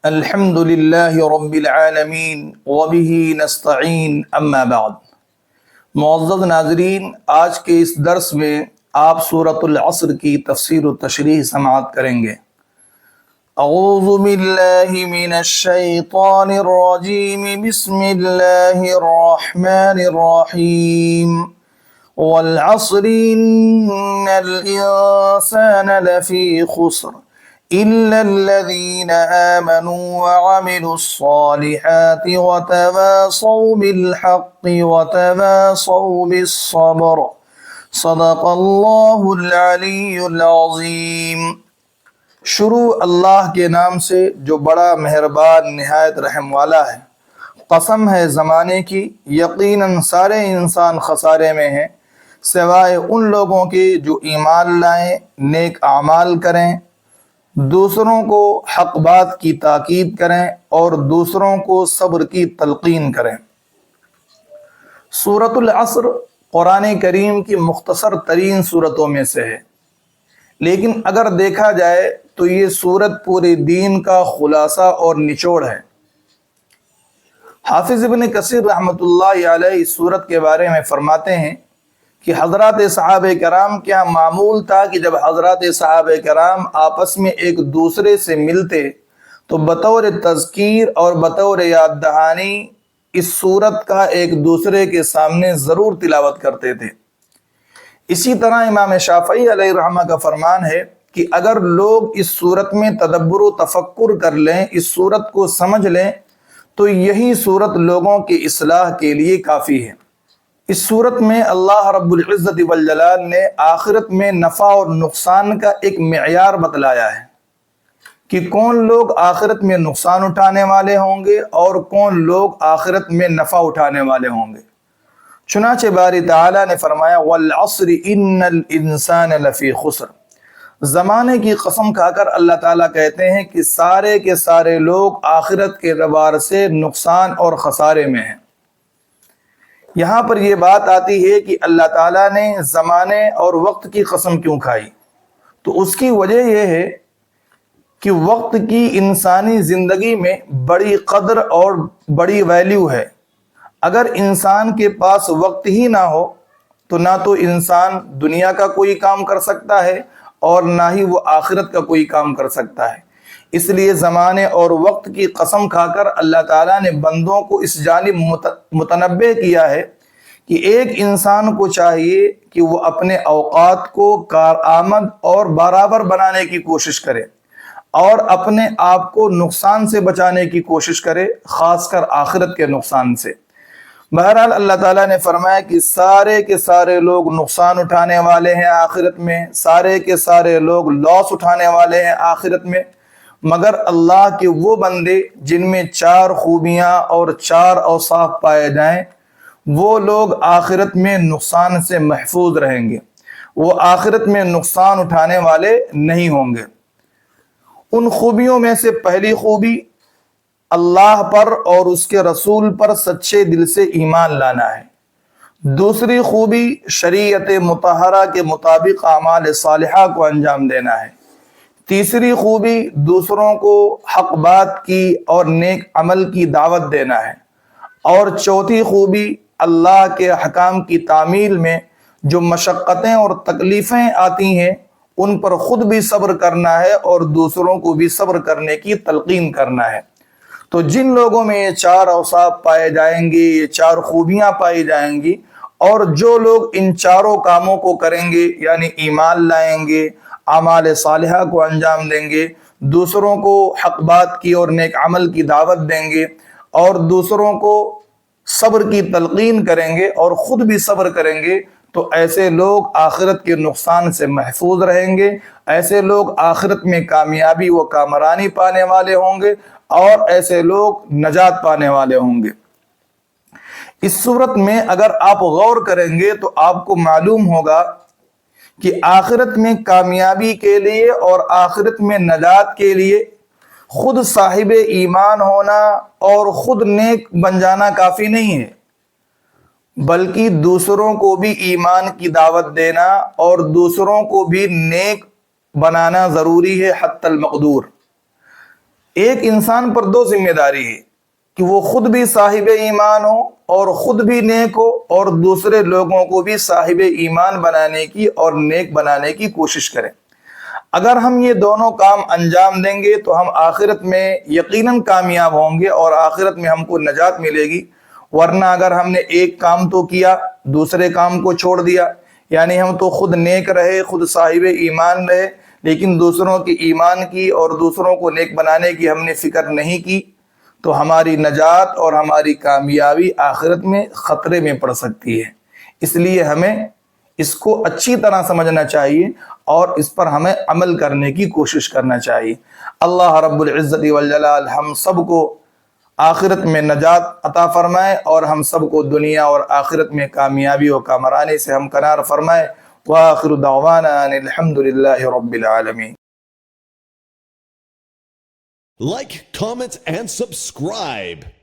الحمد للہ رب العالمین وبہ نستعین اما بعد۔ معزز ناظرین، آج کے اس درس میں آپ سورۃ العصر کی تفسیر و تشریح سماعت کریں گے۔ اعوذ باللہ من الشیطان الرجیم، بسم اللہ الرحمن الرحیم۔ والعصر ان الانسان لفی خسر إلا الذين آمنوا وعملوا الصالحات وتواصوا بالحق وتواصوا بالصبر صدق اللہ العلی العظیم۔ شروع اللہ کے نام سے جو بڑا مہربان نہایت رحم والا ہے۔ قسم ہے زمانے کی، یقیناً سارے انسان خسارے میں ہیں سوائے ان لوگوں کے جو ایمان لائیں، نیک اعمال کریں، دوسروں کو حق بات کی تاکید کریں اور دوسروں کو صبر کی تلقین کریں۔ سورۃ العصر قرآن کریم کی مختصر ترین سورتوں میں سے ہے، لیکن اگر دیکھا جائے تو یہ سورت پورے دین کا خلاصہ اور نچوڑ ہے۔ حافظ ابن کثیر رحمۃ اللہ علیہ اس سورت کے بارے میں فرماتے ہیں کہ حضرات صحابہ کرام کیا معمول تھا کہ جب حضرات صحابہ کرام آپس میں ایک دوسرے سے ملتے تو بطور تذکیر اور بطور یاد دہانی اس سورت کا ایک دوسرے کے سامنے ضرور تلاوت کرتے تھے۔ اسی طرح امام شافعی علیہ رحمہ کا فرمان ہے کہ اگر لوگ اس سورت میں تدبر و تفکر کر لیں، اس سورت کو سمجھ لیں، تو یہی سورت لوگوں کی اصلاح کے لیے کافی ہے۔ اس صورت میں اللہ رب العزت والجلال نے آخرت میں نفع اور نقصان کا ایک معیار بتلایا ہے کہ کون لوگ آخرت میں نقصان اٹھانے والے ہوں گے اور کون لوگ آخرت میں نفع اٹھانے والے ہوں گے۔ چنانچہ باری تعالیٰ نے فرمایا والعصر ان الانسان لفی خسر۔ زمانے کی قسم کھا کر اللہ تعالیٰ کہتے ہیں کہ سارے کے سارے لوگ آخرت کے اعتبار سے نقصان اور خسارے میں ہیں۔ یہاں پر یہ بات آتی ہے کہ اللہ تعالیٰ نے زمانے اور وقت کی قسم کیوں کھائی، تو اس کی وجہ یہ ہے کہ وقت کی انسانی زندگی میں بڑی قدر اور بڑی ویلیو ہے۔ اگر انسان کے پاس وقت ہی نہ ہو تو نہ تو انسان دنیا کا کوئی کام کر سکتا ہے اور نہ ہی وہ آخرت کا کوئی کام کر سکتا ہے۔ اس لیے زمانے اور وقت کی قسم کھا کر اللہ تعالیٰ نے بندوں کو اس جانب متنبہ کیا ہے کہ ایک انسان کو چاہیے کہ وہ اپنے اوقات کو کارآمد اور برابر بنانے کی کوشش کرے اور اپنے آپ کو نقصان سے بچانے کی کوشش کرے، خاص کر آخرت کے نقصان سے۔ بہرحال اللہ تعالیٰ نے فرمایا کہ سارے کے سارے لوگ نقصان اٹھانے والے ہیں آخرت میں، سارے کے سارے لوگ لاس اٹھانے والے ہیں آخرت میں، مگر اللہ کے وہ بندے جن میں 4 خوبیاں اور 4 اوصاف پائے جائیں، وہ لوگ آخرت میں نقصان سے محفوظ رہیں گے، وہ آخرت میں نقصان اٹھانے والے نہیں ہوں گے۔ ان خوبیوں میں سے پہلی خوبی اللہ پر اور اس کے رسول پر سچے دل سے ایمان لانا ہے۔ دوسری خوبی شریعت مطہرہ کے مطابق اعمال صالحہ کو انجام دینا ہے۔ تیسری خوبی دوسروں کو حق بات کی اور نیک عمل کی دعوت دینا ہے۔ اور چوتھی خوبی اللہ کے احکام کی تعمیل میں جو مشقتیں اور تکلیفیں آتی ہیں ان پر خود بھی صبر کرنا ہے اور دوسروں کو بھی صبر کرنے کی تلقین کرنا ہے۔ تو جن لوگوں میں یہ 4 اوصاف پائے جائیں گے، یہ 4 خوبیاں پائی جائیں گی، اور جو لوگ ان چاروں کاموں کو کریں گے، یعنی ایمان لائیں گے، اعمال صالحہ کو انجام دیں گے، دوسروں کو حق بات کی اور نیک عمل کی دعوت دیں گے، اور دوسروں کو صبر کی تلقین کریں گے اور خود بھی صبر کریں گے، تو ایسے لوگ آخرت کے نقصان سے محفوظ رہیں گے، ایسے لوگ آخرت میں کامیابی و کامرانی پانے والے ہوں گے اور ایسے لوگ نجات پانے والے ہوں گے۔ اس صورت میں اگر آپ غور کریں گے تو آپ کو معلوم ہوگا کہ آخرت میں کامیابی کے لیے اور آخرت میں نجات کے لیے خود صاحب ایمان ہونا اور خود نیک بن جانا کافی نہیں ہے، بلکہ دوسروں کو بھی ایمان کی دعوت دینا اور دوسروں کو بھی نیک بنانا ضروری ہے حتی المقدور۔ ایک انسان پر دو ذمہ داری ہے کہ وہ خود بھی صاحب ایمان ہو اور خود بھی نیک ہو اور دوسرے لوگوں کو بھی صاحب ایمان بنانے کی اور نیک بنانے کی کوشش کریں۔ اگر ہم یہ دونوں کام انجام دیں گے تو ہم آخرت میں یقیناً کامیاب ہوں گے اور آخرت میں ہم کو نجات ملے گی۔ ورنہ اگر ہم نے ایک کام تو کیا دوسرے کام کو چھوڑ دیا، یعنی ہم تو خود نیک رہے، خود صاحب ایمان رہے، لیکن دوسروں کی ایمان کی اور دوسروں کو نیک بنانے کی ہم نے فکر نہیں کی، تو ہماری نجات اور ہماری کامیابی آخرت میں خطرے میں پڑ سکتی ہے۔ اس لیے ہمیں اس کو اچھی طرح سمجھنا چاہیے اور اس پر ہمیں عمل کرنے کی کوشش کرنا چاہیے۔ اللہ رب العزت والجلال ہم سب کو آخرت میں نجات عطا فرمائے اور ہم سب کو دنیا اور آخرت میں کامیابی و کامرانی سے ہمکنار فرمائے۔ وآخر دعوانا ان الحمد للہ رب العالمین۔ Like, comment, and subscribe.